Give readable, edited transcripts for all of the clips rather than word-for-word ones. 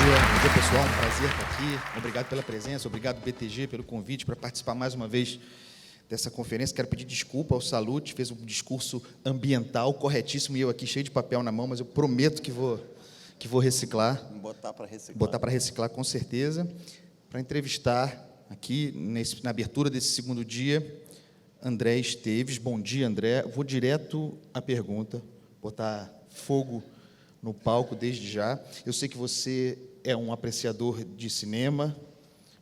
Bom dia, pessoal. Um prazer estar aqui. Obrigado pela presença, obrigado, BTG, pelo convite para participar mais uma vez dessa conferência. Quero pedir desculpa ao Salute, fez um discurso ambiental corretíssimo e eu aqui cheio de papel na mão, mas eu prometo que vou reciclar. Botar para reciclar. Botar para reciclar, com certeza. Para entrevistar aqui, na abertura desse segundo dia, André Esteves. Bom dia, André. Vou direto à pergunta, botar fogo no palco desde já. Eu sei que você é um apreciador de cinema,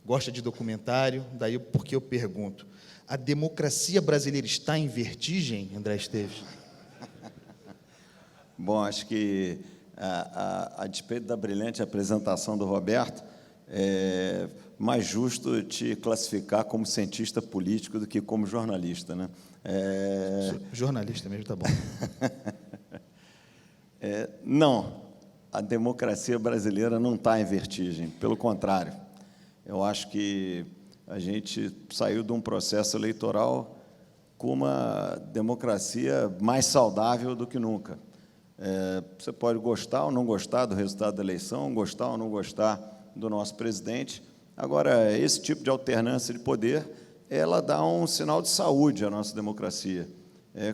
gosta de documentário, daí porque eu pergunto, a democracia brasileira está em vertigem, André Esteves? Bom, acho que, a despeito da brilhante apresentação do Roberto, é mais justo te classificar como cientista político do que como jornalista, né? Jornalista mesmo, tá bom. Não, a democracia brasileira não está em vertigem, pelo contrário. Eu acho que a gente saiu de um processo eleitoral com uma democracia mais saudável do que nunca. Você pode gostar ou não gostar do resultado da eleição, gostar ou não gostar do nosso presidente. Agora, esse tipo de alternância de poder, ela dá um sinal de saúde à nossa democracia.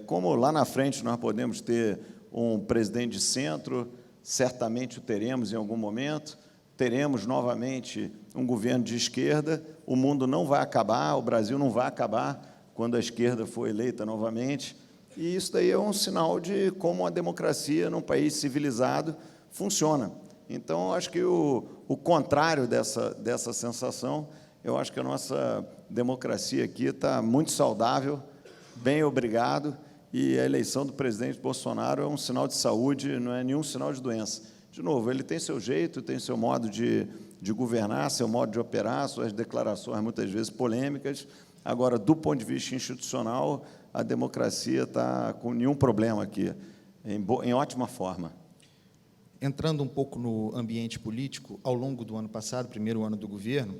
Como lá na frente nós podemos ter um presidente de centro, certamente o teremos em algum momento, teremos novamente um governo de esquerda, o mundo não vai acabar, o Brasil não vai acabar quando a esquerda for eleita novamente, e isso daí é um sinal de como a democracia num país civilizado funciona. Então, acho que o contrário dessa sensação, eu acho que a nossa democracia aqui está muito saudável, bem obrigado, e a eleição do presidente Bolsonaro é um sinal de saúde, não é nenhum sinal de doença. De novo, ele tem seu jeito, tem seu modo de governar, seu modo de operar, suas declarações muitas vezes polêmicas. Agora, do ponto de vista institucional, a democracia está com nenhum problema aqui, em ótima forma. Entrando um pouco no ambiente político, ao longo do ano passado, primeiro ano do governo,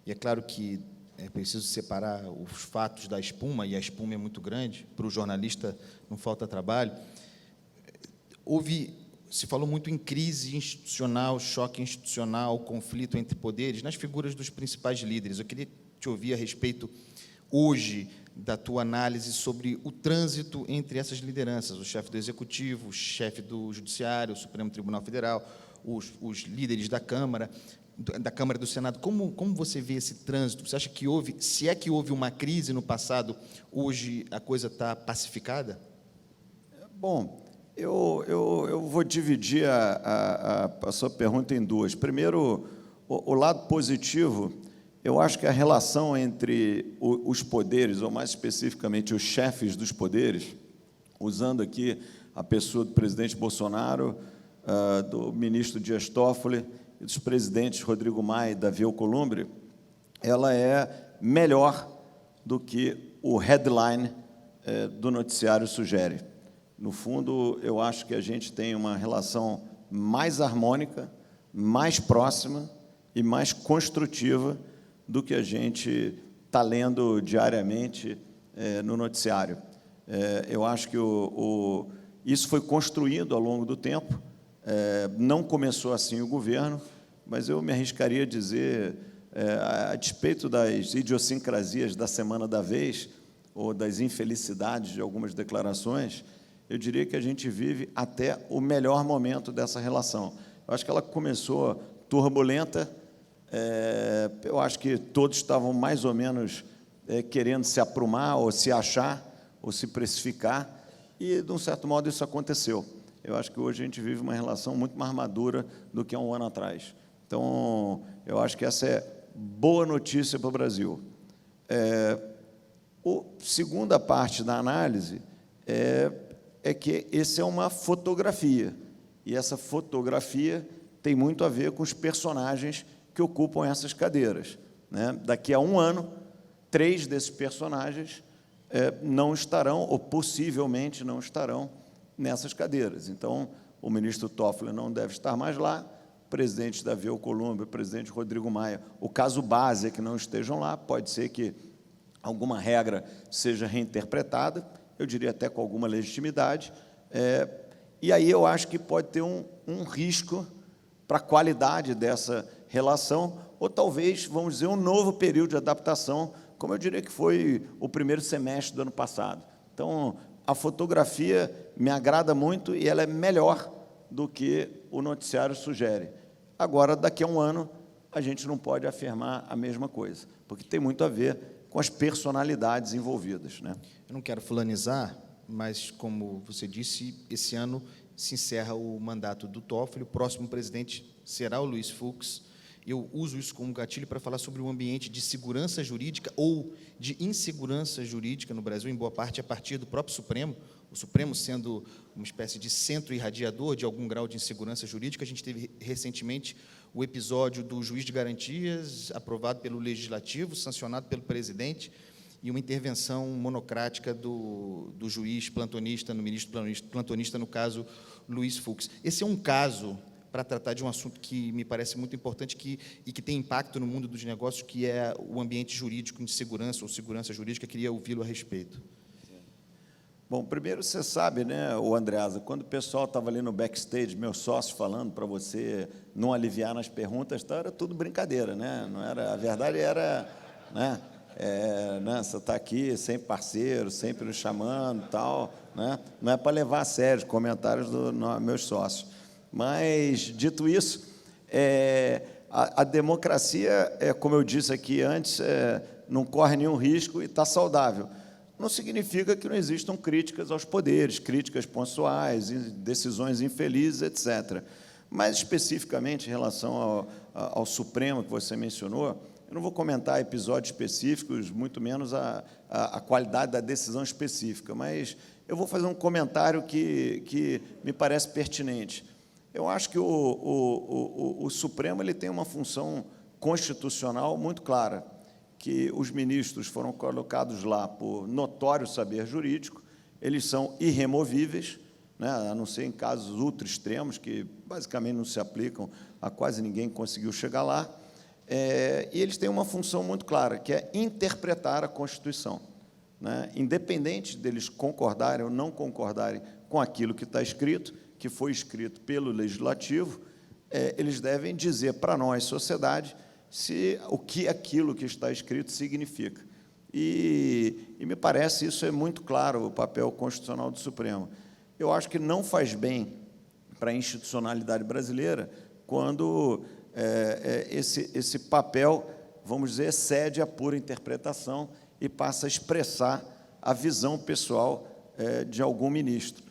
e é claro que é preciso separar os fatos da espuma, e a espuma é muito grande, para o jornalista não falta trabalho. Se falou muito em crise institucional, choque institucional, conflito entre poderes, nas figuras dos principais líderes. Eu queria te ouvir a respeito, hoje, da tua análise sobre o trânsito entre essas lideranças, o chefe do Executivo, o chefe do Judiciário, o Supremo Tribunal Federal, os líderes da Câmara e do Senado. Como você vê esse trânsito? Você acha que se é que houve uma crise no passado, hoje a coisa está pacificada? Bom, eu vou dividir a sua pergunta em duas. Primeiro, o lado positivo, eu acho que a relação entre os poderes, ou mais especificamente os chefes dos poderes, usando aqui a pessoa do presidente Bolsonaro, do ministro Dias Toffoli e dos presidentes Rodrigo Maia e Davi Alcolumbre, ela é melhor do que o headline do noticiário sugere. No fundo, eu acho que a gente tem uma relação mais harmônica, mais próxima e mais construtiva do que a gente está lendo diariamente no noticiário. Eu acho que isso foi construído ao longo do tempo. Não começou assim o governo, mas eu me arriscaria a dizer, a despeito das idiosincrasias da semana da vez, ou das infelicidades de algumas declarações, eu diria que a gente vive até o melhor momento dessa relação. Eu acho que ela começou turbulenta, eu acho que todos estavam mais ou menos querendo se aprumar, ou se achar, ou se precificar, e, de um certo modo, isso aconteceu. Eu acho que hoje a gente vive uma relação muito mais madura do que há um ano atrás. Então, eu acho que essa é boa notícia para o Brasil. A segunda parte da análise é que essa é uma fotografia, e essa fotografia tem muito a ver com os personagens que ocupam essas cadeiras, né? Daqui a um ano, 3 desses personagens não estarão, ou possivelmente não estarão, nessas cadeiras. Então, o ministro Toffoli não deve estar mais lá, o presidente Davi Alcolumbre, o presidente Rodrigo Maia, o caso base é que não estejam lá, pode ser que alguma regra seja reinterpretada, eu diria até com alguma legitimidade, e aí eu acho que pode ter um risco para a qualidade dessa relação, ou talvez, vamos dizer, um novo período de adaptação, como eu diria que foi o primeiro semestre do ano passado. Então, a fotografia me agrada muito e ela é melhor do que o noticiário sugere. Agora, daqui a um ano, a gente não pode afirmar a mesma coisa, porque tem muito a ver com as personalidades envolvidas, né? Eu não quero fulanizar, mas, como você disse, esse ano se encerra o mandato do Toffoli, o próximo presidente será o Luiz Fux. Eu uso isso como gatilho para falar sobre o ambiente de segurança jurídica ou de insegurança jurídica no Brasil, em boa parte a partir do próprio Supremo, o Supremo sendo uma espécie de centro irradiador de algum grau de insegurança jurídica. A gente teve recentemente o episódio do juiz de garantias, aprovado pelo Legislativo, sancionado pelo presidente, e uma intervenção monocrática do juiz plantonista, no ministro plantonista, no caso, Luiz Fux. Esse é um caso para tratar de um assunto que me parece muito importante e que tem impacto no mundo dos negócios, que é o ambiente jurídico de segurança ou segurança jurídica. Queria ouvi-lo a respeito. Bom, primeiro você sabe, né, o Andreasa, quando o pessoal estava ali no backstage, meu sócio falando para você não aliviar nas perguntas, então era tudo brincadeira, né? Não era, a verdade era, né, você está aqui sempre parceiro, sempre nos chamando e tal, né? Não é para levar a sério os comentários dos meus sócios. Mas, dito isso, a democracia, como eu disse aqui antes, não corre nenhum risco e está saudável. Não significa que não existam críticas aos poderes, críticas pontuais, decisões infelizes, etc. Mas, especificamente, em relação ao Supremo, que você mencionou, eu não vou comentar episódios específicos, muito menos a qualidade da decisão específica, mas eu vou fazer um comentário que me parece pertinente. Eu acho que o Supremo ele tem uma função constitucional muito clara, que os ministros foram colocados lá por notório saber jurídico, eles são irremovíveis, né, a não ser em casos ultra extremos, que basicamente não se aplicam a quase ninguém que conseguiu chegar lá, e eles têm uma função muito clara, que é interpretar a Constituição, né, independente deles concordarem ou não concordarem com aquilo que está escrito, que foi escrito pelo Legislativo, eles devem dizer para nós, sociedade, o que aquilo que está escrito significa. E me parece isso é muito claro, o papel constitucional do Supremo. Eu acho que não faz bem para a institucionalidade brasileira quando esse papel, vamos dizer, cede à pura interpretação e passa a expressar a visão pessoal de algum ministro.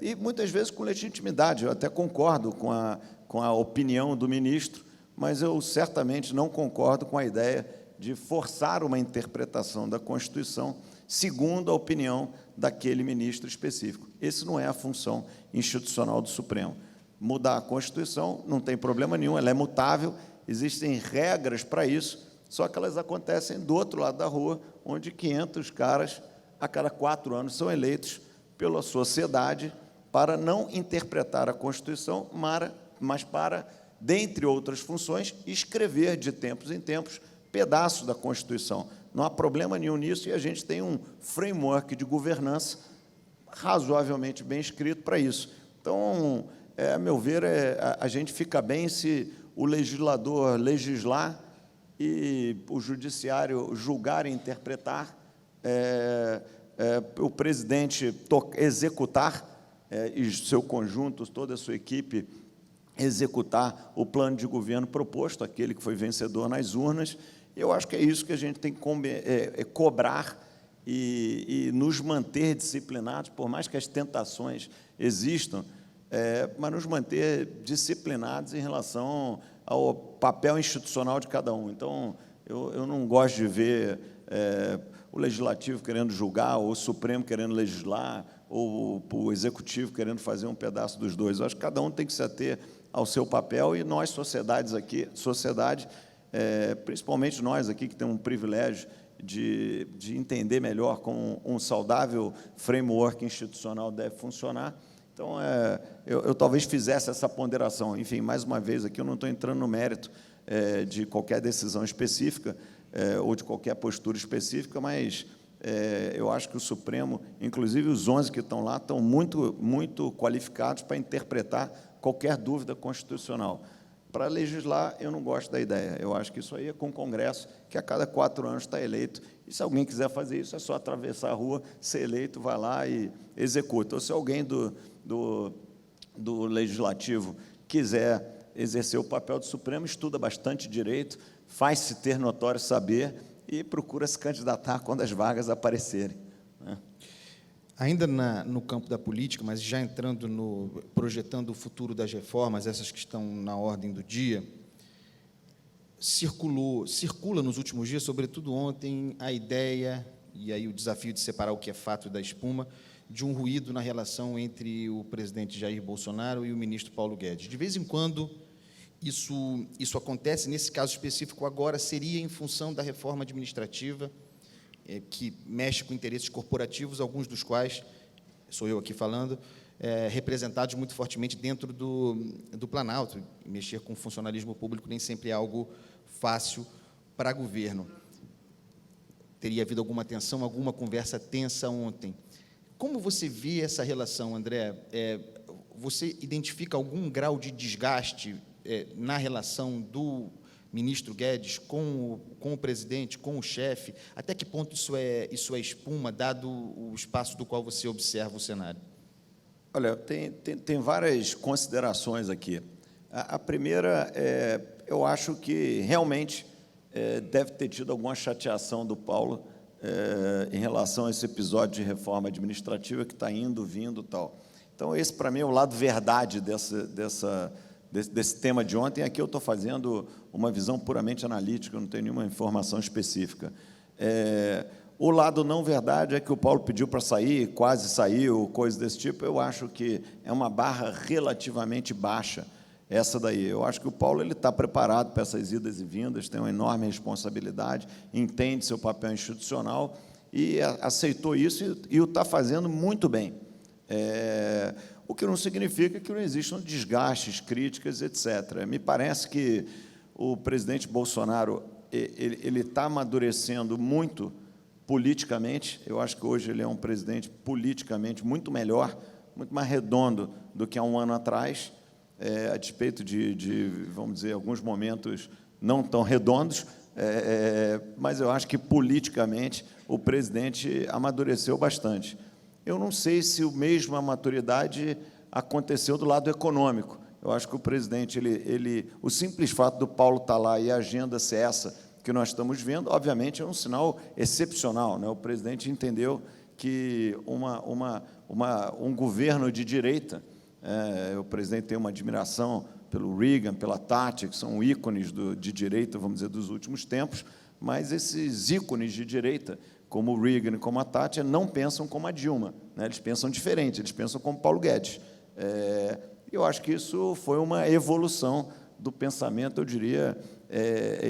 E, muitas vezes, com legitimidade. Eu até concordo com a opinião do ministro, mas eu certamente não concordo com a ideia de forçar uma interpretação da Constituição segundo a opinião daquele ministro específico. Essa não é a função institucional do Supremo. Mudar a Constituição não tem problema nenhum, ela é mutável, existem regras para isso, só que elas acontecem do outro lado da rua, onde 500 caras, a cada 4 anos, são eleitos pela sociedade para não interpretar a Constituição, mas para, dentre outras funções, escrever de tempos em tempos pedaços da Constituição. Não há problema nenhum nisso e a gente tem um framework de governança razoavelmente bem escrito para isso. Então, a meu ver, a gente fica bem se o legislador legislar e o judiciário julgar e interpretar, o presidente executar, e seu conjunto, toda a sua equipe, executar o plano de governo proposto, aquele que foi vencedor nas urnas. Eu acho que é isso que a gente tem que cobrar e nos manter disciplinados, por mais que as tentações existam, mas nos manter disciplinados em relação ao papel institucional de cada um. Então, eu não gosto de ver o Legislativo querendo julgar, ou o Supremo querendo legislar, ou o Executivo querendo fazer um pedaço dos dois. Eu acho que cada um tem que se ater ao seu papel, e nós, sociedade, principalmente nós aqui, que temos um privilégio de entender melhor como um saudável framework institucional deve funcionar. Então, eu talvez fizesse essa ponderação. Enfim, mais uma vez, aqui eu não estou entrando no mérito de qualquer decisão específica ou de qualquer postura específica, mas eu acho que o Supremo, inclusive os 11 que estão lá, estão muito, muito qualificados para interpretar qualquer dúvida constitucional. Para legislar, eu não gosto da ideia. Eu acho que isso aí é com o Congresso, que a cada 4 anos está eleito. E se alguém quiser fazer isso, é só atravessar a rua, ser eleito, vai lá e executa. Ou se alguém do Legislativo quiser exercer o papel do Supremo, estuda bastante direito, faz-se ter notório saber e procura se candidatar quando as vagas aparecerem, né? Ainda no campo da política, mas já entrando projetando o futuro das reformas, essas que estão na ordem do dia, circula nos últimos dias, sobretudo ontem, a ideia, e aí o desafio de separar o que é fato da espuma, de um ruído na relação entre o presidente Jair Bolsonaro e o ministro Paulo Guedes. De vez em quando, isso acontece, nesse caso específico agora, seria em função da reforma administrativa, que mexe com interesses corporativos, alguns dos quais, sou eu aqui falando, representados muito fortemente dentro do Planalto. Mexer com o funcionalismo público nem sempre é algo fácil para governo. Teria havido alguma tensão, alguma conversa tensa ontem. Como você vê essa relação, André? Você identifica algum grau de desgaste na relação do ministro Guedes com o presidente, com o chefe? Até que ponto isso é espuma, dado o espaço do qual você observa o cenário? Olha, tem várias considerações aqui. A primeira eu acho que realmente deve ter tido alguma chateação do Paulo em relação a esse episódio de reforma administrativa que está indo, vindo e tal. Então, esse, para mim, é o lado verdade desse tema de ontem. Aqui eu estou fazendo uma visão puramente analítica, eu não tenho nenhuma informação específica. O lado não verdade é que o Paulo pediu para sair, quase saiu, coisa desse tipo. Eu acho que é uma barra relativamente baixa, essa daí. Eu acho que o Paulo está preparado para essas idas e vindas, tem uma enorme responsabilidade, entende seu papel institucional e aceitou isso e o está fazendo muito bem. O que não significa que não existam desgastes, críticas, etc. Me parece que o presidente Bolsonaro ele está amadurecendo muito politicamente. Eu acho que hoje ele é um presidente politicamente muito melhor, muito mais redondo do que há um ano atrás, a despeito de, vamos dizer, alguns momentos não tão redondos, mas eu acho que politicamente o presidente amadureceu bastante. Eu não sei se a mesma maturidade aconteceu do lado econômico. Eu acho que o presidente, o simples fato do Paulo estar lá e a agenda ser essa que nós estamos vendo, obviamente, é um sinal excepcional, né? O presidente entendeu que um governo de direita, o presidente tem uma admiração pelo Reagan, pela Thatcher, que são ícones de direita, vamos dizer, dos últimos tempos, mas esses ícones de direita, como o Reagan e como a Thatcher, não pensam como a Dilma, né? Eles pensam diferente, eles pensam como Paulo Guedes. Eu acho que isso foi uma evolução do pensamento, eu diria,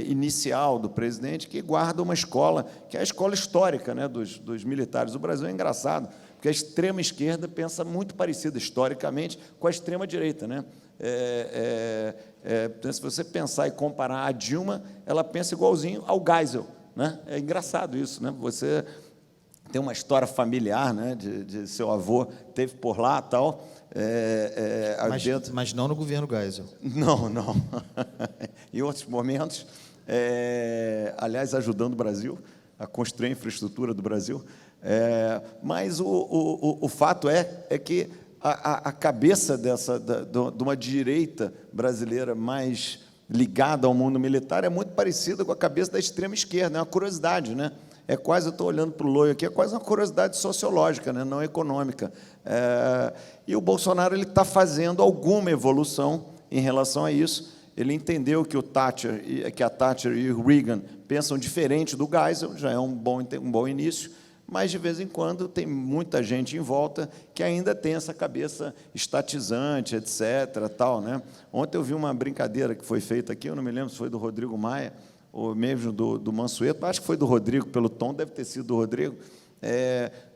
inicial do presidente, que guarda uma escola, que é a escola histórica, né, dos militares. O Brasil é engraçado, porque a extrema-esquerda pensa muito parecida, historicamente, com a extrema-direita, né? Se você pensar e comparar a Dilma, ela pensa igualzinho ao Geisel, né? É engraçado isso, né? Você tem uma história familiar, né, de seu avô teve por lá, tal. Mas não no governo Geisel. Não. Em outros momentos, aliás, ajudando o Brasil a construir a infraestrutura do Brasil. Mas o fato é que a cabeça de uma direita brasileira mais ligada ao mundo militar é muito parecida com a cabeça da extrema esquerda. É uma curiosidade, né? Eu estou olhando para o Loio aqui, é quase uma curiosidade sociológica, né? Não econômica. E o Bolsonaro está fazendo alguma evolução em relação a isso. Ele entendeu que a Thatcher e o Reagan pensam diferente do Geisel, já é um bom início, mas, de vez em quando, tem muita gente em volta que ainda tem essa cabeça estatizante, etc. Tal, né? Ontem eu vi uma brincadeira que foi feita aqui, eu não me lembro se foi do Rodrigo Maia, ou mesmo do Mansueto, acho que foi do Rodrigo, pelo tom, deve ter sido do Rodrigo.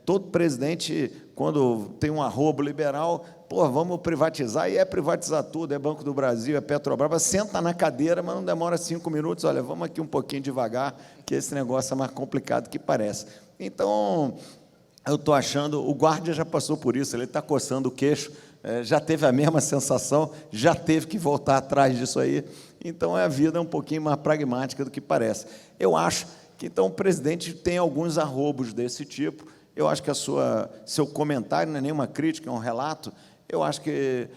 Todo presidente, quando tem um arrobo liberal, vamos privatizar, e privatizar tudo, é Banco do Brasil, é Petrobras, senta na cadeira, mas não demora 5 minutos, olha, vamos aqui um pouquinho devagar, que esse negócio é mais complicado que parece. Então, eu estou achando, o Guardia já passou por isso, ele está coçando o queixo, já teve a mesma sensação, já teve que voltar atrás disso aí. Então, a vida é um pouquinho mais pragmática do que parece. Eu acho que, então, o presidente tem alguns arrobos desse tipo. Eu acho que seu comentário não é nenhuma crítica, é um relato. Eu acho que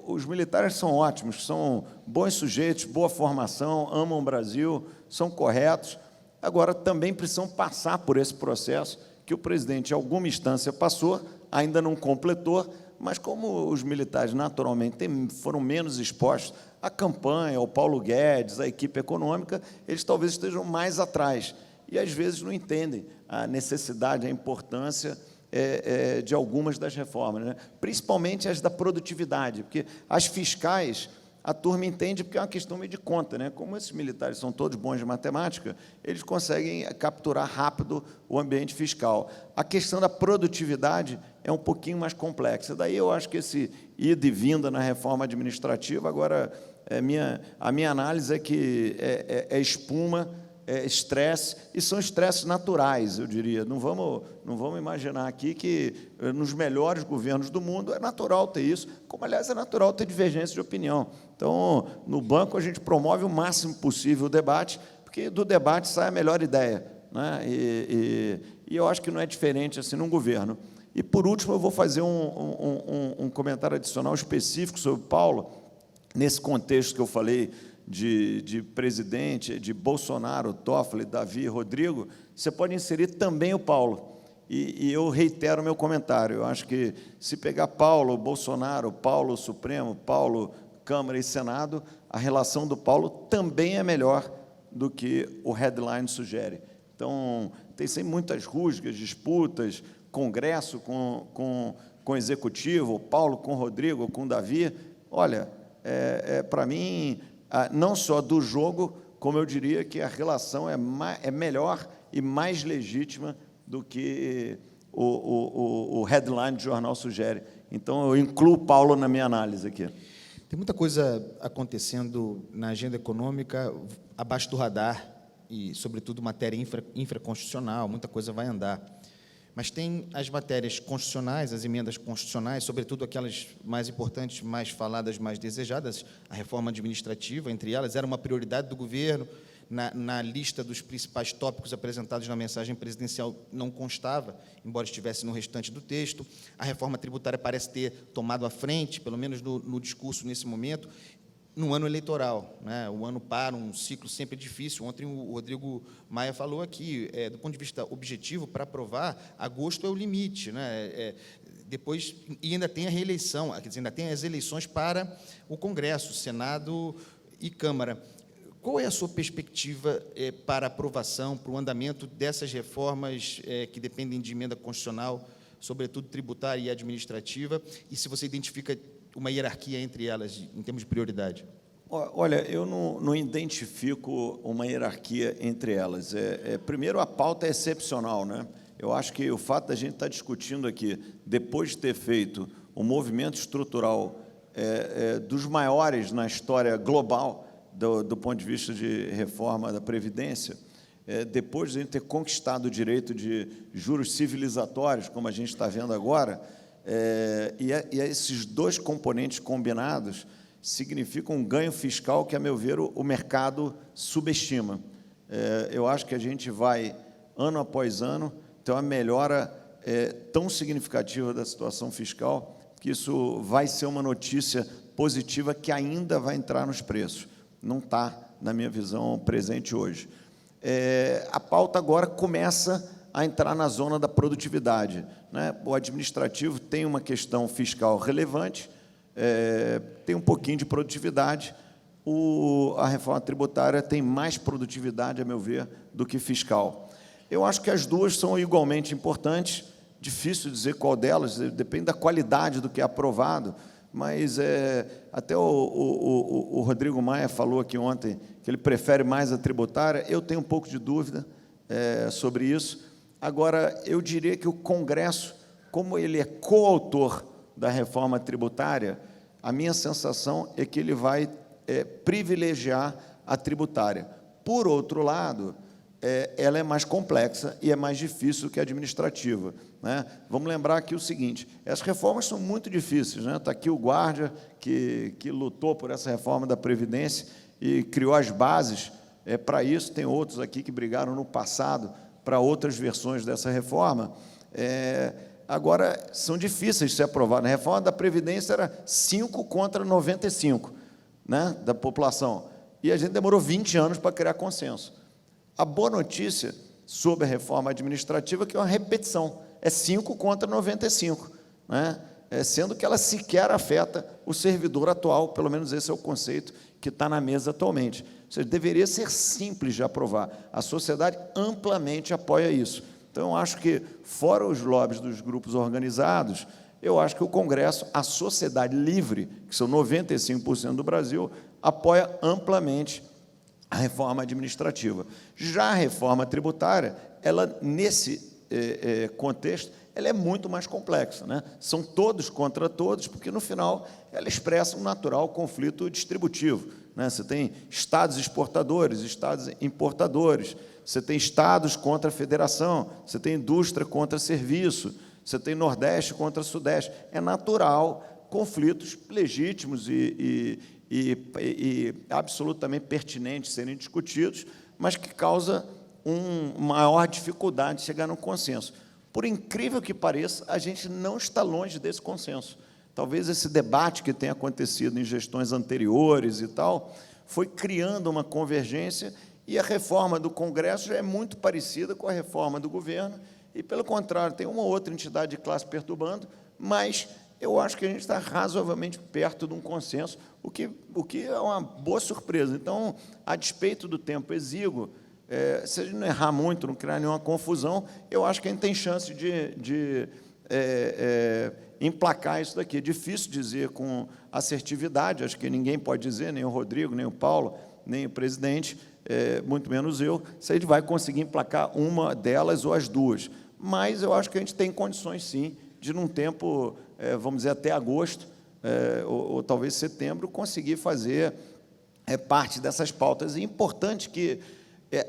os militares são ótimos, são bons sujeitos, boa formação, amam o Brasil, são corretos. Agora, também precisam passar por esse processo que o presidente, em alguma instância, passou, ainda não completou, mas como os militares, naturalmente, foram menos expostos à campanha, ao Paulo Guedes, à equipe econômica, eles talvez estejam mais atrás e, às vezes, não entendem a necessidade, a importância de algumas das reformas, né? Principalmente as da produtividade, porque as fiscais a turma entende porque é uma questão meio de conta, né? Como esses militares são todos bons de matemática, eles conseguem capturar rápido o ambiente fiscal. A questão da produtividade é um pouquinho mais complexa. Daí eu acho que esse ida e vinda na reforma administrativa, agora, a minha análise é que é espuma, estresse, e são estresses naturais, eu diria. Não vamos imaginar aqui que, nos melhores governos do mundo, é natural ter isso, como, aliás, é natural ter divergência de opinião. Então, no banco, a gente promove o máximo possível o debate, porque do debate sai a melhor ideia, né? E eu acho que não é diferente assim num governo. E, por último, eu vou fazer um comentário adicional específico sobre Paulo, nesse contexto que eu falei de presidente, de Bolsonaro, Toffoli, Davi, Rodrigo, você pode inserir também o Paulo. E eu reitero o meu comentário. Eu acho que, se pegar Paulo, Bolsonaro, Paulo Supremo, Paulo Câmara e Senado, a relação do Paulo também é melhor do que o headline sugere. Então, tem sempre muitas rusgas, disputas, Congresso com o Executivo, Paulo com Rodrigo, com Davi. Olha, para mim, não só do jogo, como eu diria que a relação é melhor e mais legítima do que o headline do jornal sugere. Então, eu incluo Paulo na minha análise aqui. Tem muita coisa acontecendo na agenda econômica abaixo do radar e, sobretudo, matéria infraconstitucional, muita coisa vai andar. Mas tem as matérias constitucionais, as emendas constitucionais, sobretudo aquelas mais importantes, mais faladas, mais desejadas, a reforma administrativa, entre elas, era uma prioridade do governo. Na lista dos principais tópicos apresentados na mensagem presidencial não constava, embora estivesse no restante do texto. A reforma tributária parece ter tomado a frente, pelo menos no discurso nesse momento, no ano eleitoral, né? O ano para um ciclo sempre difícil. Ontem o Rodrigo Maia falou aqui, do ponto de vista objetivo, para aprovar, agosto é o limite, né? Depois, e ainda tem a reeleição, quer dizer, ainda tem as eleições para o Congresso, Senado e Câmara. Qual é a sua perspectiva para aprovação, para o andamento dessas reformas que dependem de emenda constitucional, sobretudo tributária e administrativa, e se você identifica uma hierarquia entre elas, em termos de prioridade? Olha, eu não identifico uma hierarquia entre elas. Primeiro, a pauta é excepcional, né? Eu acho que o fato da gente estar discutindo aqui, depois de ter feito um movimento estrutural dos maiores na história global, do ponto de vista de reforma da Previdência, depois de a gente ter conquistado o direito de juros civilizatórios, como a gente está vendo agora, e esses dois componentes combinados significam um ganho fiscal que, a meu ver, o mercado subestima. Eu acho que a gente vai, ano após ano, ter uma melhora tão significativa da situação fiscal que isso vai ser uma notícia positiva que ainda vai entrar nos preços. Não está, na minha visão, presente hoje. A pauta agora começa a entrar na zona da produtividade, né? O administrativo tem uma questão fiscal relevante, tem um pouquinho de produtividade, a reforma tributária tem mais produtividade, a meu ver, do que fiscal. Eu acho que as duas são igualmente importantes, difícil dizer qual delas, depende da qualidade do que é aprovado, mas até o Rodrigo Maia falou aqui ontem que ele prefere mais a tributária. Eu tenho um pouco de dúvida sobre isso. Agora, eu diria que o Congresso, como ele é coautor da reforma tributária, a minha sensação é que ele vai privilegiar a tributária. Por outro lado, ela é mais complexa e é mais difícil que a administrativa, né? Vamos lembrar aqui o seguinte, as reformas são muito difíceis, né? Está aqui o Guardia, que lutou por essa reforma da Previdência e criou as bases para isso. Tem outros aqui que brigaram no passado para outras versões dessa reforma. Agora, são difíceis de ser aprovadas. A reforma da Previdência era 5 contra 95, né, da população, e a gente demorou 20 anos para criar consenso. A boa notícia sobre a reforma administrativa é que é uma repetição, é 5 contra 95, né? Sendo que ela sequer afeta o servidor atual, pelo menos esse é o conceito que está na mesa atualmente. Ou seja, deveria ser simples de aprovar. A sociedade amplamente apoia isso. Então, eu acho que, fora os lobbies dos grupos organizados, eu acho que o Congresso, a sociedade livre, que são 95% do Brasil, apoia amplamente a reforma administrativa. Já a reforma tributária, ela, nesse contexto, ela é muito mais complexa, né? São todos contra todos, porque, no final, ela expressa um natural conflito distributivo, né? Você tem estados exportadores, estados importadores, você tem estados contra a federação, você tem indústria contra serviço, você tem Nordeste contra Sudeste. É natural conflitos legítimos e absolutamente pertinentes serem discutidos, mas que causa uma maior dificuldade de chegar num consenso. Por incrível que pareça, a gente não está longe desse consenso. Talvez esse debate que tem acontecido em gestões anteriores e tal, foi criando uma convergência, e a reforma do Congresso já é muito parecida com a reforma do governo, e, pelo contrário, tem uma outra entidade de classe perturbando, mas eu acho que a gente está razoavelmente perto de um consenso, o que é uma boa surpresa. Então, a despeito do tempo exíguo, se a gente não errar muito, não criar nenhuma confusão, eu acho que a gente tem chance de emplacar isso daqui. É difícil dizer com assertividade, acho que ninguém pode dizer, nem o Rodrigo, nem o Paulo, nem o presidente, muito menos eu, se a gente vai conseguir emplacar uma delas ou as duas. Mas eu acho que a gente tem condições, sim, de, num tempo, vamos dizer, até agosto, ou talvez setembro, conseguir fazer parte dessas pautas. É importante que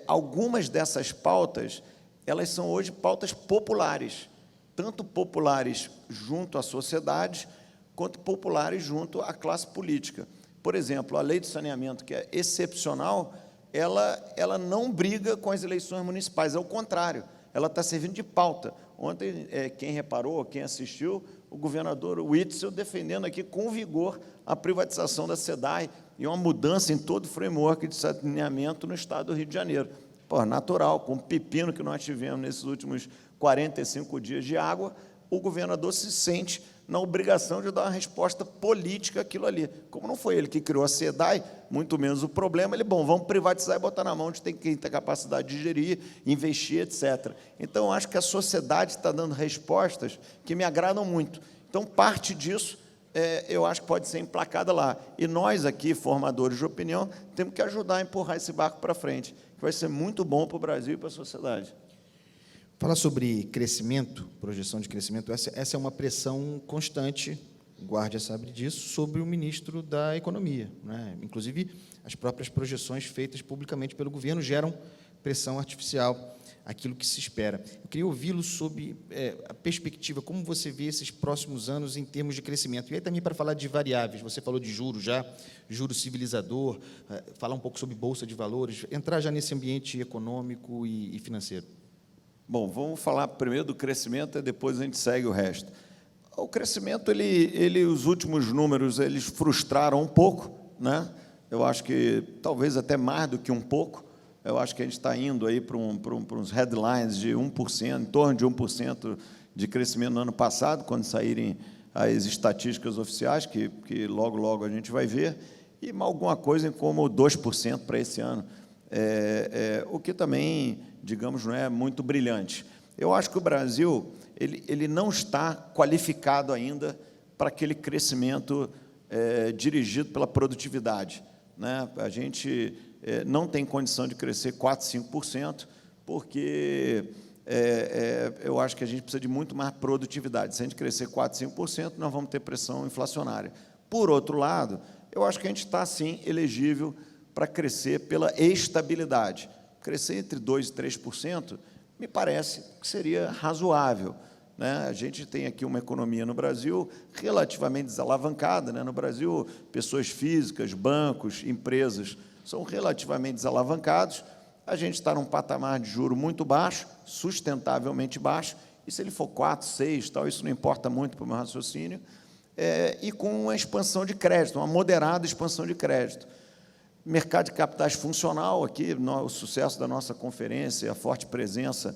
algumas dessas pautas, elas são hoje pautas populares, tanto populares junto à sociedade, quanto populares junto à classe política. Por exemplo, a lei de saneamento, que é excepcional, ela não briga com as eleições municipais, ao contrário, ela está servindo de pauta. Ontem, quem reparou, quem assistiu, o governador Witzel defendendo aqui com vigor a privatização da SEDAI e uma mudança em todo o framework de saneamento no estado do Rio de Janeiro. Pô, natural, com o pepino que nós tivemos nesses últimos 45 dias de água, o governador se sente na obrigação de dar uma resposta política àquilo ali. Como não foi ele que criou a SEDAI, muito menos o problema, vamos privatizar e botar na mão de quem tem capacidade de gerir, investir, etc. Então, eu acho que a sociedade está dando respostas que me agradam muito. Então, parte disso, eu acho que pode ser emplacada lá. E nós aqui, formadores de opinião, temos que ajudar a empurrar esse barco para frente, que vai ser muito bom para o Brasil e para a sociedade. Falar sobre crescimento, projeção de crescimento, essa é uma pressão constante, o Guardia sabe disso, sobre o ministro da Economia, né? Inclusive, as próprias projeções feitas publicamente pelo governo geram pressão artificial, aquilo que se espera. Eu queria ouvi-lo sobre a perspectiva, como você vê esses próximos anos em termos de crescimento. E aí também para falar de variáveis, você falou de juros já, juro civilizador, falar um pouco sobre Bolsa de Valores, entrar já nesse ambiente econômico e financeiro. Bom, vamos falar primeiro do crescimento e depois a gente segue o resto. O crescimento, os últimos números, eles frustraram um pouco, né? Eu acho que talvez até mais do que um pouco. Eu acho que a gente está indo aí para uns headlines de 1%, em torno de 1% de crescimento no ano passado, quando saírem as estatísticas oficiais, que logo, logo a gente vai ver, e alguma coisa como 2% para esse ano, o que também, digamos, não é muito brilhante. Eu acho que o Brasil ele não está qualificado ainda para aquele crescimento dirigido pela produtividade, né? A gente não tem condição de crescer 4%, 5%, porque eu acho que a gente precisa de muito mais produtividade. Se a gente crescer 4%, 5%, nós vamos ter pressão inflacionária. Por outro lado, eu acho que a gente está, sim, elegível para crescer pela estabilidade, crescer entre 2% e 3%, me parece que seria razoável, né? A gente tem aqui uma economia no Brasil relativamente desalavancada, né? No Brasil, pessoas físicas, bancos, empresas são relativamente desalavancados. A gente está num patamar de juro muito baixo, sustentavelmente baixo, e se ele for 4, 6, tal, isso não importa muito para o meu raciocínio, e com uma expansão de crédito, uma moderada expansão de crédito. Mercado de capitais funcional, aqui, o sucesso da nossa conferência, a forte presença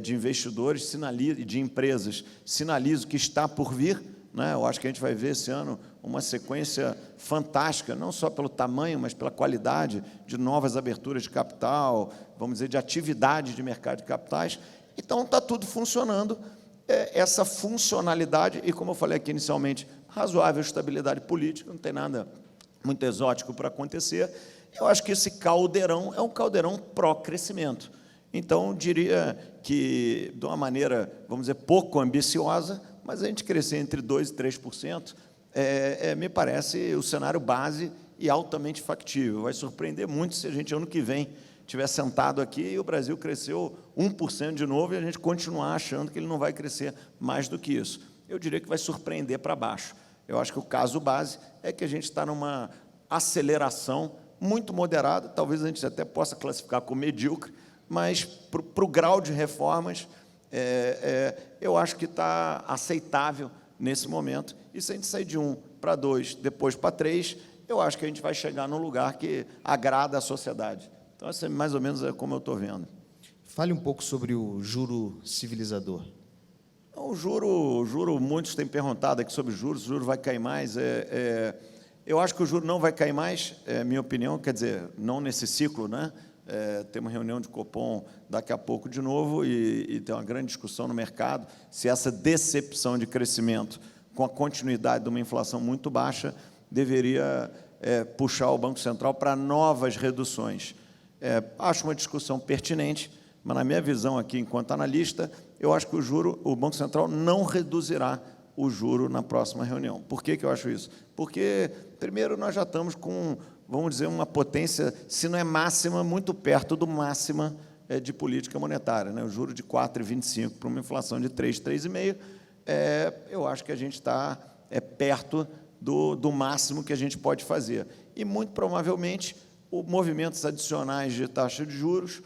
de investidores e de empresas sinaliza o que está por vir, né? Eu acho que a gente vai ver esse ano uma sequência fantástica, não só pelo tamanho, mas pela qualidade de novas aberturas de capital, vamos dizer, de atividade de mercado de capitais. Então, está tudo funcionando, essa funcionalidade, e como eu falei aqui inicialmente, razoável estabilidade política, não tem nada muito exótico para acontecer. Eu acho que esse caldeirão é um caldeirão pró-crescimento. Então, diria que, de uma maneira, vamos dizer, pouco ambiciosa, mas a gente crescer entre 2% e 3%, me parece o cenário base e altamente factível. Vai surpreender muito se a gente, ano que vem, estiver sentado aqui e o Brasil cresceu 1% de novo e a gente continuar achando que ele não vai crescer mais do que isso. Eu diria que vai surpreender para baixo. Eu acho que o caso base é que a gente está numa aceleração muito moderada, talvez a gente até possa classificar como medíocre, mas para o grau de reformas, eu acho que está aceitável nesse momento. E se a gente sair de 1 para 2, depois para 3, eu acho que a gente vai chegar num lugar que agrada a sociedade. Então, assim, mais ou menos é como eu estou vendo. Fale um pouco sobre o juro civilizador. O juro, muitos têm perguntado aqui sobre juros, o juro vai cair mais. Eu acho que o juro não vai cair mais, é minha opinião, quer dizer, não nesse ciclo, né? Tem uma reunião de Copom daqui a pouco de novo e tem uma grande discussão no mercado se essa decepção de crescimento com a continuidade de uma inflação muito baixa deveria puxar o Banco Central para novas reduções. Acho uma discussão pertinente, mas, na minha visão aqui, enquanto analista, eu acho que o Banco Central não reduzirá o juro na próxima reunião. Por que eu acho isso? Porque, primeiro, nós já estamos com, vamos dizer, uma potência, se não é máxima, muito perto do máxima de política monetária, né? O juro de 4,25 para uma inflação de 3, 3,5, eu acho que a gente está perto do máximo que a gente pode fazer. E, muito provavelmente, os movimentos adicionais de taxa de juros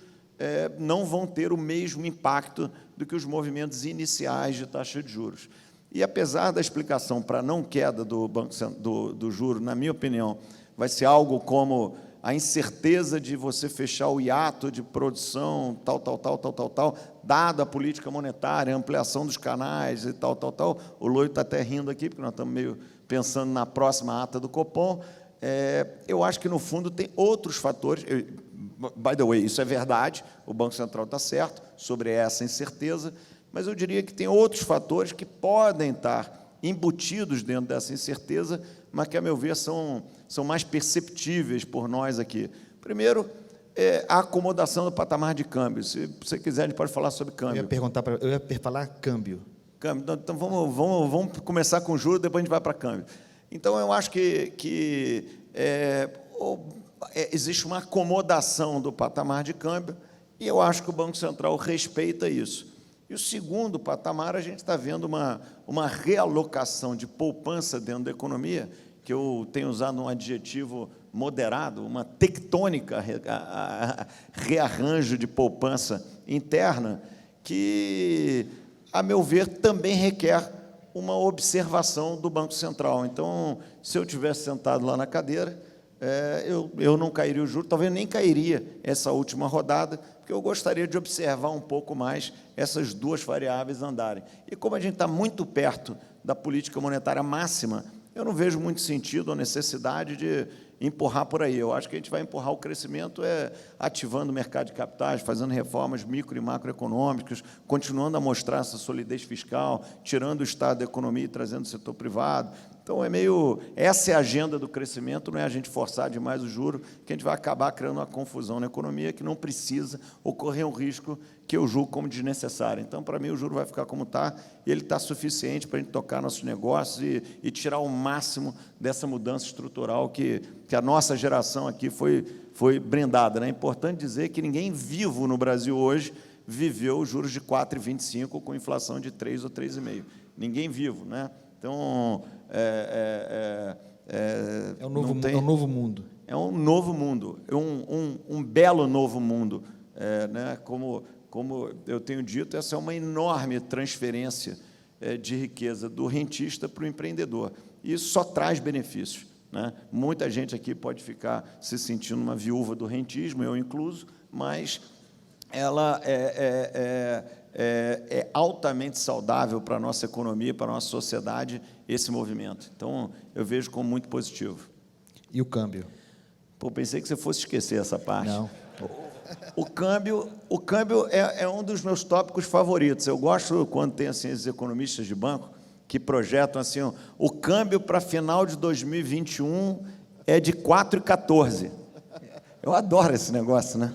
não vão ter o mesmo impacto do que os movimentos iniciais de taxa de juros. E, apesar da explicação para a não queda do juro, na minha opinião, vai ser algo como a incerteza de você fechar o hiato de produção, tal, dada a política monetária, a ampliação dos canais e tal. O Loio está até rindo aqui, porque nós estamos meio pensando na próxima ata do Copom. Eu acho que, no fundo, tem outros fatores. By the way, isso é verdade, o Banco Central está certo sobre essa incerteza, mas eu diria que tem outros fatores que podem estar embutidos dentro dessa incerteza, mas que, a meu ver, são mais perceptíveis por nós aqui. Primeiro, a acomodação do patamar de câmbio. Se você quiser, a gente pode falar sobre câmbio. Eu ia falar câmbio. Então, vamos começar com juros, depois a gente vai para câmbio. Então, eu acho que existe uma acomodação do patamar de câmbio e eu acho que o Banco Central respeita isso. E o segundo patamar, a gente está vendo uma realocação de poupança dentro da economia, que eu tenho usado um adjetivo moderado, uma tectônica rearranjo de poupança interna, que, a meu ver, também requer uma observação do Banco Central. Então, se eu tivesse sentado lá na cadeira, eu não cairia o juro, talvez nem cairia essa última rodada, porque eu gostaria de observar um pouco mais essas duas variáveis andarem. E como a gente está muito perto da política monetária máxima, eu não vejo muito sentido ou necessidade de empurrar por aí. Eu acho que a gente vai empurrar o crescimento ativando o mercado de capitais, fazendo reformas micro e macroeconômicas, continuando a mostrar essa solidez fiscal, tirando o Estado da economia e trazendo o setor privado, Então, essa é a agenda do crescimento, não é a gente forçar demais o juro, que a gente vai acabar criando uma confusão na economia que não precisa ocorrer um risco que eu julgo como desnecessário. Então, para mim, o juro vai ficar como está, e ele está suficiente para a gente tocar nossos negócios e tirar o máximo dessa mudança estrutural que a nossa geração aqui foi brindada, né? É importante dizer que ninguém vivo no Brasil hoje viveu os juros de 4,25 com inflação de 3 ou 3,5. Ninguém vivo, né? Então, é um novo mundo. É um novo mundo, um belo novo mundo. Né? Como eu tenho dito, essa é uma enorme transferência de riqueza do rentista para o empreendedor. E isso só traz benefícios, né? Muita gente aqui pode ficar se sentindo uma viúva do rentismo, eu incluso, mas ela é altamente saudável para a nossa economia, para a nossa sociedade, esse movimento. Então, eu vejo como muito positivo. E o câmbio? Pô, pensei que você fosse esquecer essa parte. Não. O câmbio é um dos meus tópicos favoritos. Eu gosto quando tem assim, esses economistas de banco que projetam assim, o câmbio para final de 2021 é de 4,14. Eu adoro esse negócio, né?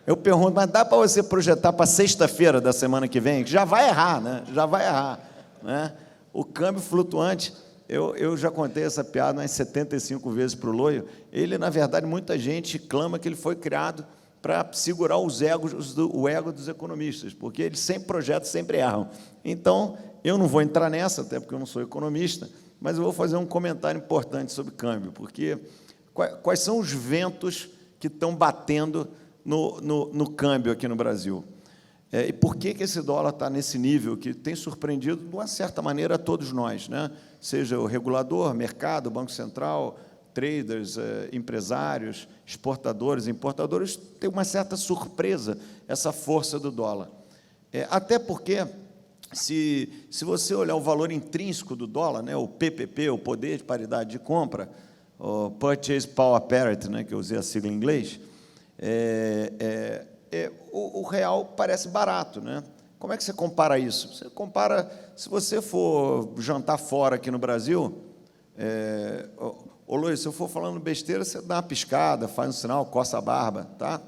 Eu pergunto, mas dá para você projetar para sexta-feira da semana que vem? Já vai errar, né? Já vai errar, né? O câmbio flutuante, eu já contei essa piada umas 75 vezes para o Loio. Ele, na verdade, muita gente clama que ele foi criado para segurar o ego dos economistas, porque eles sempre projetam, sempre erram. Então, eu não vou entrar nessa, até porque eu não sou economista, mas eu vou fazer um comentário importante sobre câmbio, porque quais são os ventos que estão batendo no câmbio aqui no Brasil? E por que esse dólar está nesse nível que tem surpreendido, de uma certa maneira, a todos nós, né? Seja o regulador, mercado, Banco Central, traders, empresários, exportadores, importadores, tem uma certa surpresa essa força do dólar. Até porque, se você olhar o valor intrínseco do dólar, né, o PPP, o poder de paridade de compra, o Purchase Power Parity, né, que eu usei a sigla em inglês, o real parece barato, né? Como é que você compara isso? Você compara, se você for jantar fora aqui no Brasil, ô Luiz, se eu for falando besteira, você dá uma piscada, faz um sinal, coça a barba, tá?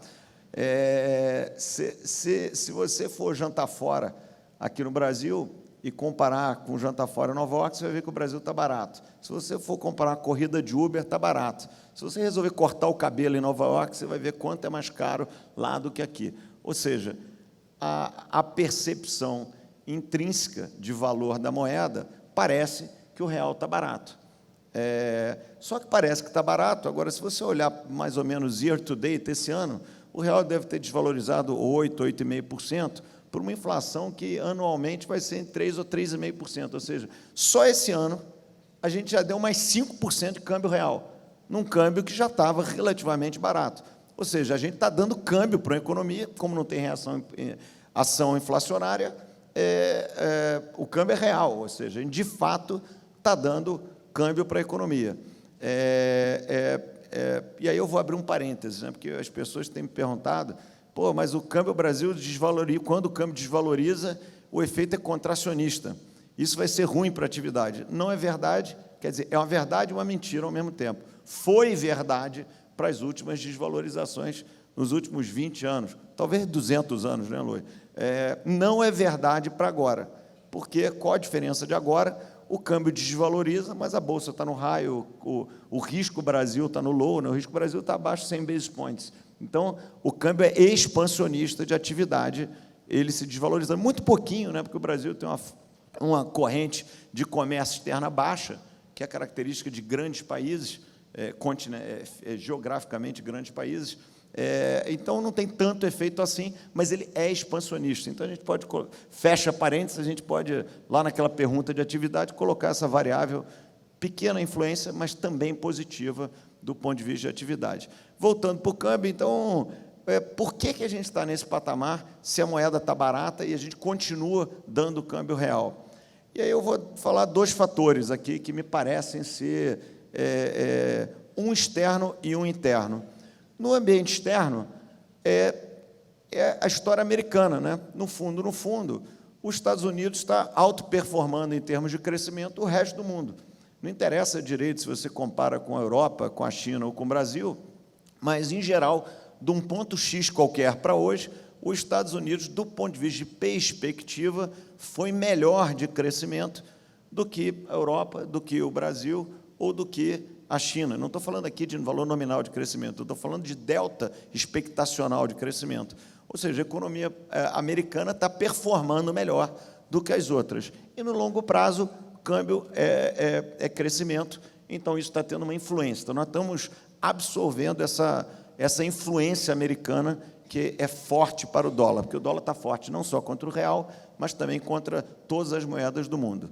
Se você for jantar fora aqui no Brasil e comparar com o jantar fora em Nova York, você vai ver que o Brasil está barato. Se você for comparar a corrida de Uber, está barato. Se você resolver cortar o cabelo em Nova York, você vai ver quanto é mais caro lá do que aqui. Ou seja, a percepção intrínseca de valor da moeda parece que o real está barato. Só que parece que está barato. Agora, se você olhar mais ou menos year to date, esse ano, o real deve ter desvalorizado 8,5%, por uma inflação que anualmente vai ser em 3% ou 3,5%. Ou seja, só esse ano a gente já deu mais 5% de câmbio real, num câmbio que já estava relativamente barato. Ou seja, a gente está dando câmbio para a economia, como não tem ação inflacionária, o câmbio é real, ou seja, a gente, de fato, está dando câmbio para a economia. E aí eu vou abrir um parênteses, né, porque as pessoas têm me perguntado, pô, mas o câmbio Brasil desvaloriza, quando o câmbio desvaloriza, o efeito é contracionista. Isso vai ser ruim para a atividade. Não é verdade, quer dizer, é uma verdade e uma mentira ao mesmo tempo. Foi verdade para as últimas desvalorizações nos últimos 20 anos, talvez 200 anos, né, Luiz? Não é verdade para agora, porque qual a diferença de agora? O câmbio desvaloriza, mas a Bolsa está no raio, o risco Brasil está no low, né? O risco Brasil está abaixo de 100 basis points. Então, o câmbio é expansionista de atividade, ele se desvaloriza muito pouquinho, né, porque o Brasil tem uma corrente de comércio externa baixa, que é característica de grandes países, geograficamente grandes países, então não tem tanto efeito assim, mas ele é expansionista. Então, a gente pode, fecha parênteses, a gente pode, lá naquela pergunta de atividade, colocar essa variável, pequena influência, mas também positiva do ponto de vista de atividade. Voltando para o câmbio, então, por que a gente está nesse patamar se a moeda está barata e a gente continua dando câmbio real? E aí eu vou falar dois fatores aqui que me parecem ser um externo e um interno. No ambiente externo, é a história americana, né? No fundo, os Estados Unidos está autoperformando em termos de crescimento o resto do mundo. Não interessa direito se você compara com a Europa, com a China ou com o Brasil, mas, em geral, de um ponto X qualquer para hoje, os Estados Unidos, do ponto de vista de perspectiva, foi melhor de crescimento do que a Europa, do que o Brasil ou do que a China. Não estou falando aqui de valor nominal de crescimento, estou falando de delta expectacional de crescimento. Ou seja, a economia americana está performando melhor do que as outras. E, no longo prazo, o câmbio é crescimento, então isso está tendo uma influência. Então, nós estamos absorvendo essa influência americana que é forte para o dólar, porque o dólar está forte não só contra o real, mas também contra todas as moedas do mundo.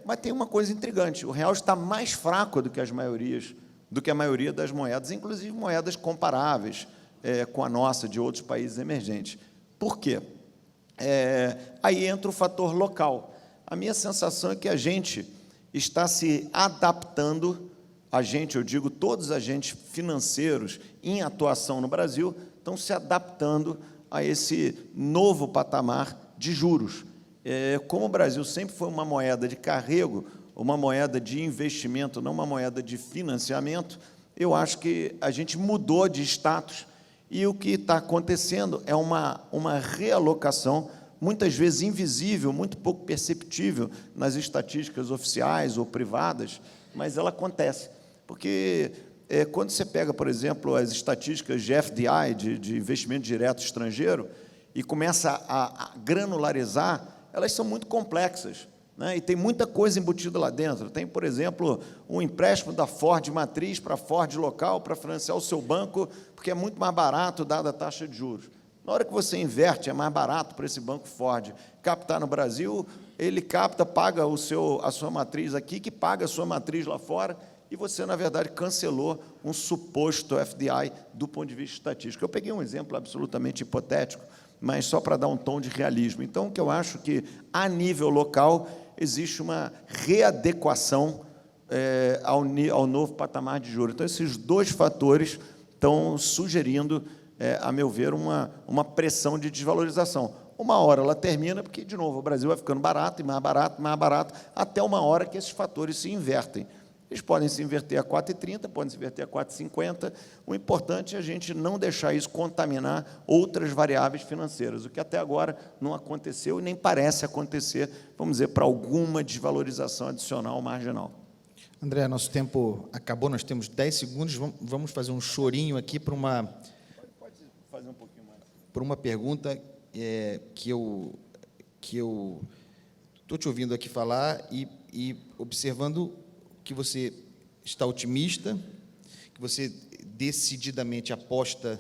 Mas tem uma coisa intrigante: o real está mais fraco do que a maioria das moedas, inclusive moedas comparáveis com a nossa, de outros países emergentes. Por quê? Aí entra o fator local. A minha sensação é que a gente está se adaptando, eu digo todos os agentes financeiros em atuação no Brasil, estão se adaptando a esse novo patamar de juros. Como o Brasil sempre foi uma moeda de carrego, uma moeda de investimento, não uma moeda de financiamento, eu acho que a gente mudou de status, e o que está acontecendo é uma realocação, muitas vezes invisível, muito pouco perceptível nas estatísticas oficiais ou privadas, mas ela acontece. Porque quando você pega, por exemplo, as estatísticas de FDI, de investimento direto estrangeiro, e começa a granularizar, elas são muito complexas, né? E tem muita coisa embutida lá dentro. Tem, por exemplo, um empréstimo da Ford matriz para a Ford local para financiar o seu banco, porque é muito mais barato, dada a taxa de juros. Na hora que você inverte, é mais barato para esse banco Ford captar no Brasil, ele capta, paga a sua matriz aqui, que paga a sua matriz lá fora, e você, na verdade, cancelou um suposto FDI do ponto de vista estatístico. Eu peguei um exemplo absolutamente hipotético, mas só para dar um tom de realismo. Então, o que eu acho que, a nível local, existe uma readequação ao novo patamar de juros. Então, esses dois fatores estão sugerindo, a meu ver, uma pressão de desvalorização. Uma hora ela termina, porque, de novo, o Brasil vai ficando barato, e mais barato, mais barato, até uma hora que esses fatores se invertem. Eles podem se inverter a 4,30, podem se inverter a 4,50. O importante é a gente não deixar isso contaminar outras variáveis financeiras, o que até agora não aconteceu e nem parece acontecer, vamos dizer, para alguma desvalorização adicional marginal. André, nosso tempo acabou, nós temos 10 segundos, vamos fazer um chorinho aqui para uma... Pode fazer um pouquinho mais. Por uma pergunta que eu estou te ouvindo aqui falar e observando que você está otimista, que você decididamente aposta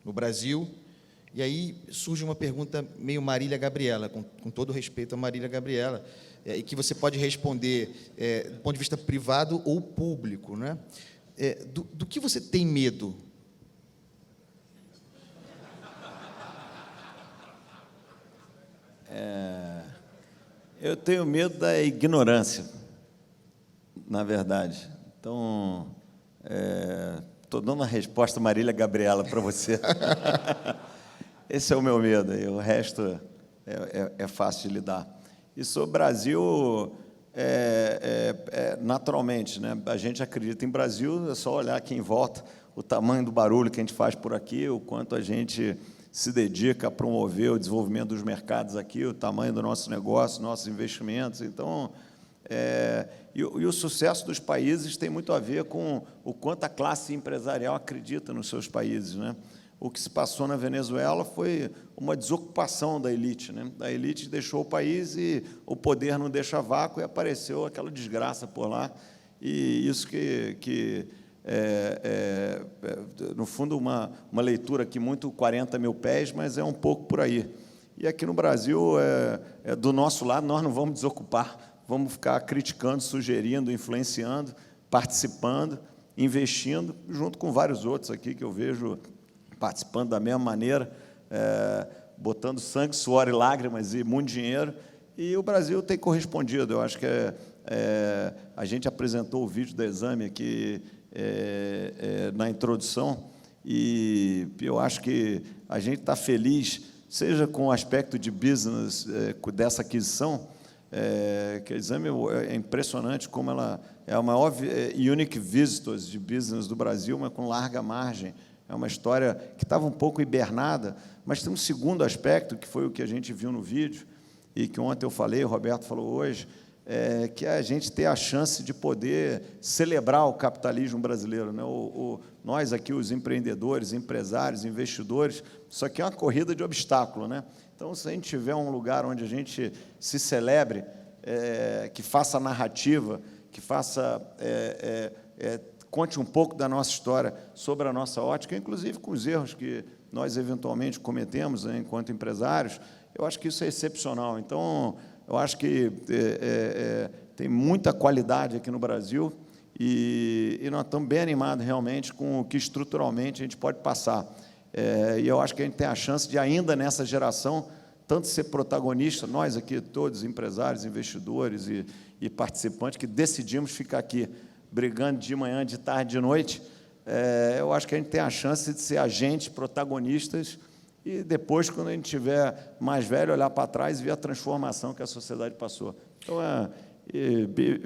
no Brasil, e aí surge uma pergunta meio Marília Gabriela, com todo respeito a Marília Gabriela, e que você pode responder do ponto de vista privado ou público, né? Do que você tem medo? Eu tenho medo da ignorância, na verdade. Então, estou dando uma resposta Marília Gabriela para você. Esse é o meu medo, e o resto é fácil de lidar. E sobre o Brasil, naturalmente, né? A gente acredita em Brasil, é só olhar aqui em volta, o tamanho do barulho que a gente faz por aqui, o quanto a gente se dedica a promover o desenvolvimento dos mercados aqui, o tamanho do nosso negócio, nossos investimentos. Então, e o sucesso dos países tem muito a ver com o quanto a classe empresarial acredita nos seus países, né? O que se passou na Venezuela foi uma desocupação da elite, né? A elite deixou o país e o poder não deixa vácuo, e apareceu aquela desgraça por lá. E isso no fundo, uma leitura aqui muito 40 mil pés, mas é um pouco por aí. E aqui no Brasil, do nosso lado, nós não vamos desocupar, vamos ficar criticando, sugerindo, influenciando, participando, investindo, junto com vários outros aqui que eu vejo participando da mesma maneira, botando sangue, suor e lágrimas e muito dinheiro, e o Brasil tem correspondido. Eu acho que a gente apresentou o vídeo do exame aqui na introdução, e eu acho que a gente está feliz, seja com o aspecto de business dessa aquisição, que o exame é impressionante como ela é a maior unique visitors de business do Brasil, mas com larga margem. É uma história que estava um pouco hibernada, mas tem um segundo aspecto, que foi o que a gente viu no vídeo, e que ontem eu falei, o Roberto falou hoje, que é a gente ter a chance de poder celebrar o capitalismo brasileiro, né? Nós aqui, os empreendedores, empresários, investidores, isso aqui é uma corrida de obstáculo, né? Então, se a gente tiver um lugar onde a gente se celebre, que faça narrativa, que faça conte um pouco da nossa história sobre a nossa ótica, inclusive com os erros que nós eventualmente cometemos, né, enquanto empresários, eu acho que isso é excepcional. Então, eu acho que tem muita qualidade aqui no Brasil e nós estamos bem animados realmente com o que estruturalmente a gente pode passar. E eu acho que a gente tem a chance de, ainda nessa geração, tanto ser protagonista, nós aqui todos, empresários, investidores e participantes, que decidimos ficar aqui brigando de manhã, de tarde, de noite, eu acho que a gente tem a chance de ser agentes, protagonistas, e depois, quando a gente estiver mais velho, olhar para trás e ver a transformação que a sociedade passou. Então,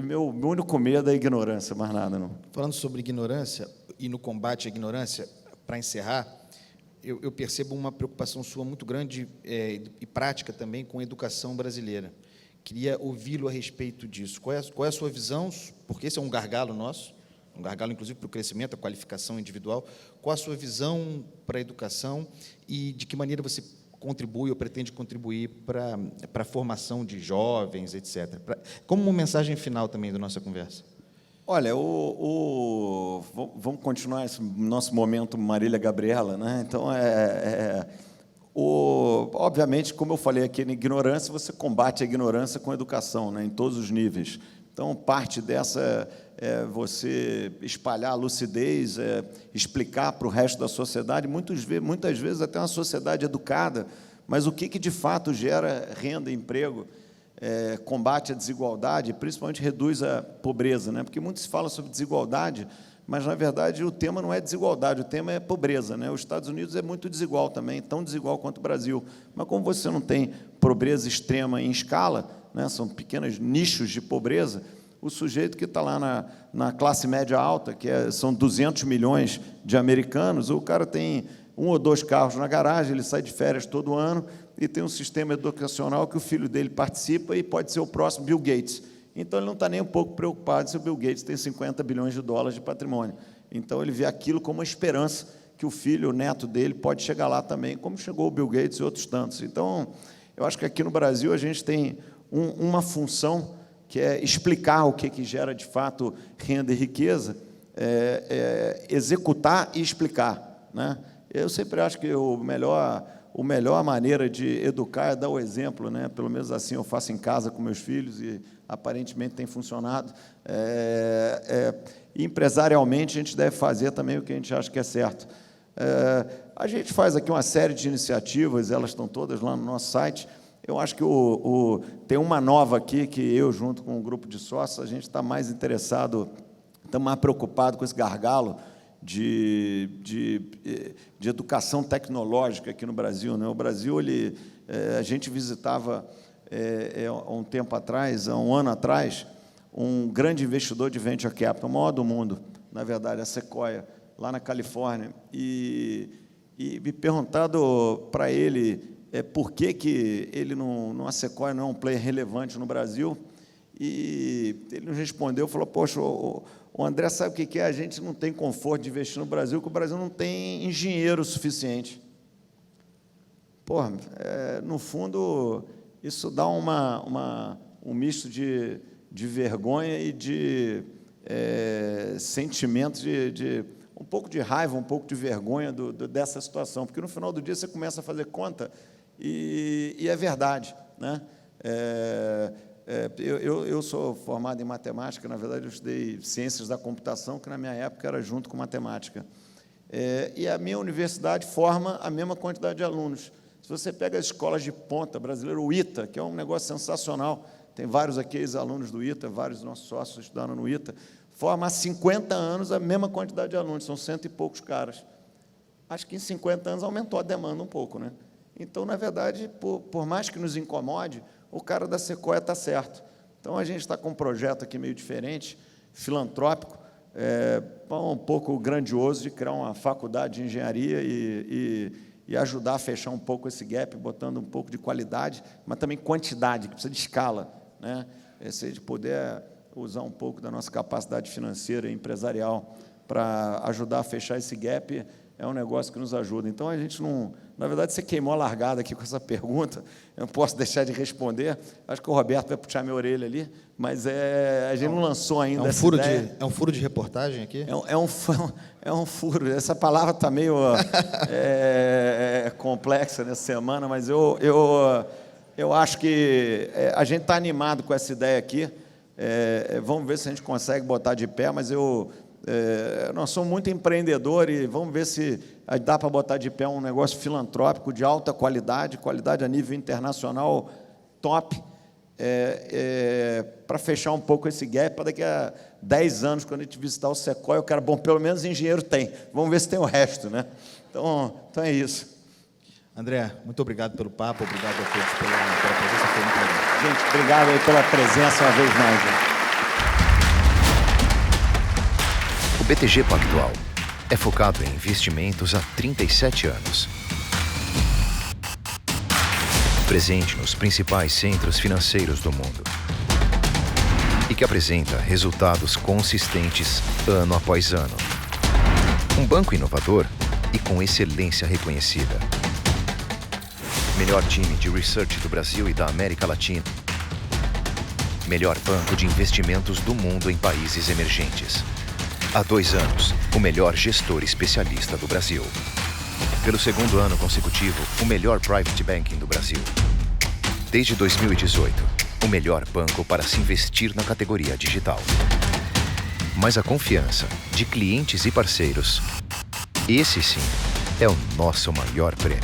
meu único medo é a ignorância, mais nada, não. Falando sobre ignorância e no combate à ignorância, para encerrar, eu percebo uma preocupação sua muito grande e prática também com a educação brasileira. Queria ouvi-lo a respeito disso. Qual é a sua visão? Porque esse é um gargalo nosso, um gargalo, inclusive, para o crescimento, a qualificação individual. Qual a sua visão para a educação e de que maneira você contribui ou pretende contribuir para a formação de jovens, etc.? Como uma mensagem final também da nossa conversa. Olha, vamos continuar esse nosso momento Marília Gabriela, né? Então, obviamente, como eu falei aqui, na ignorância, você combate a ignorância com a educação, né, em todos os níveis. Então, parte dessa é você espalhar a lucidez, explicar para o resto da sociedade, muitas vezes até uma sociedade educada, mas o que de fato gera renda, emprego, combate a desigualdade, principalmente reduz a pobreza, né? Porque muito se fala sobre desigualdade, mas, na verdade, o tema não é desigualdade, o tema é pobreza, né? Os Estados Unidos é muito desigual também, tão desigual quanto o Brasil. Mas, como você não tem pobreza extrema em escala, né, são pequenos nichos de pobreza, o sujeito que está lá na classe média alta, são 200 milhões de americanos, o cara tem 1 ou 2 carros na garagem, ele sai de férias todo ano e tem um sistema educacional que o filho dele participa e pode ser o próximo Bill Gates. Então, ele não está nem um pouco preocupado se o Bill Gates tem 50 bilhões de dólares de patrimônio. Então, ele vê aquilo como uma esperança que o filho, o neto dele, pode chegar lá também, como chegou o Bill Gates e outros tantos. Então, eu acho que aqui no Brasil a gente tem uma função que é explicar o que gera, de fato, renda e riqueza, executar e explicar, né? Eu sempre acho que a melhor maneira de educar é dar o exemplo, né? Pelo menos assim eu faço em casa com meus filhos e aparentemente tem funcionado. E empresarialmente a gente deve fazer também o que a gente acha que é certo. A gente faz aqui uma série de iniciativas, elas estão todas lá no nosso site. Eu acho que tem uma nova aqui que eu, junto com um grupo de sócios, a gente está mais interessado, estamos mais preocupados com esse gargalo de educação tecnológica aqui no Brasil, né? O Brasil, a gente visitava, há um tempo atrás, há um ano atrás, um grande investidor de venture capital, o maior do mundo, na verdade, a Sequoia, lá na Califórnia, e me perguntado para ele por que ele a Sequoia não é um player relevante no Brasil, e ele nos respondeu, falou, poxa, o André sabe o que é? A gente não tem conforto de investir no Brasil, porque o Brasil não tem engenheiro suficiente. Porra, no fundo, isso dá um misto de vergonha e de sentimento de um pouco de raiva, um pouco de vergonha dessa situação, porque no final do dia você começa a fazer conta e é verdade, né? Eu sou formado em matemática, na verdade eu estudei ciências da computação, que na minha época era junto com matemática. E a minha universidade forma a mesma quantidade de alunos. Se você pega as escolas de ponta brasileiras, o ITA, que é um negócio sensacional, tem vários aqui ex-alunos do ITA, vários nossos sócios estudaram no ITA, forma há 50 anos a mesma quantidade de alunos, são 100 e poucos caras. Acho que em 50 anos aumentou a demanda um pouco, né? Então, na verdade, por mais que nos incomode, o cara da Sequoia está certo. Então, a gente está com um projeto aqui meio diferente, filantrópico, um pouco grandioso, de criar uma faculdade de engenharia e ajudar a fechar um pouco esse gap, botando um pouco de qualidade, mas também quantidade, que precisa de escala, né? De poder usar um pouco da nossa capacidade financeira e empresarial para ajudar a fechar esse gap, é um negócio que nos ajuda. Então, a gente não... Na verdade, você queimou a largada aqui com essa pergunta, eu não posso deixar de responder, acho que o Roberto vai puxar minha orelha ali, mas a gente não lançou ainda essa ideia. É um furo de reportagem aqui? É um furo, essa palavra está meio complexa nessa semana, mas eu acho que a gente está animado com essa ideia aqui, vamos ver se a gente consegue botar de pé, mas nós somos muito empreendedores e vamos ver se dá para botar de pé um negócio filantrópico de alta qualidade, qualidade a nível internacional top, para fechar um pouco esse gap, para daqui a 10 anos, quando a gente visitar o Sequoia, eu quero, bom, pelo menos engenheiro tem, vamos ver se tem o resto, né? Então é isso. André, muito obrigado pelo papo, obrigado a todos pela presença, foi muito legal. Gente, obrigado aí pela presença uma vez mais. Gente. O BTG Pactual é focado em investimentos há 37 anos. Presente nos principais centros financeiros do mundo. E que apresenta resultados consistentes ano após ano. Um banco inovador e com excelência reconhecida. Melhor time de research do Brasil e da América Latina. Melhor banco de investimentos do mundo em países emergentes. Há 2 anos, o melhor gestor especialista do Brasil. Pelo 2º ano consecutivo, o melhor private banking do Brasil. Desde 2018, o melhor banco para se investir na categoria digital. Mas a confiança de clientes e parceiros, esse sim, é o nosso maior prêmio.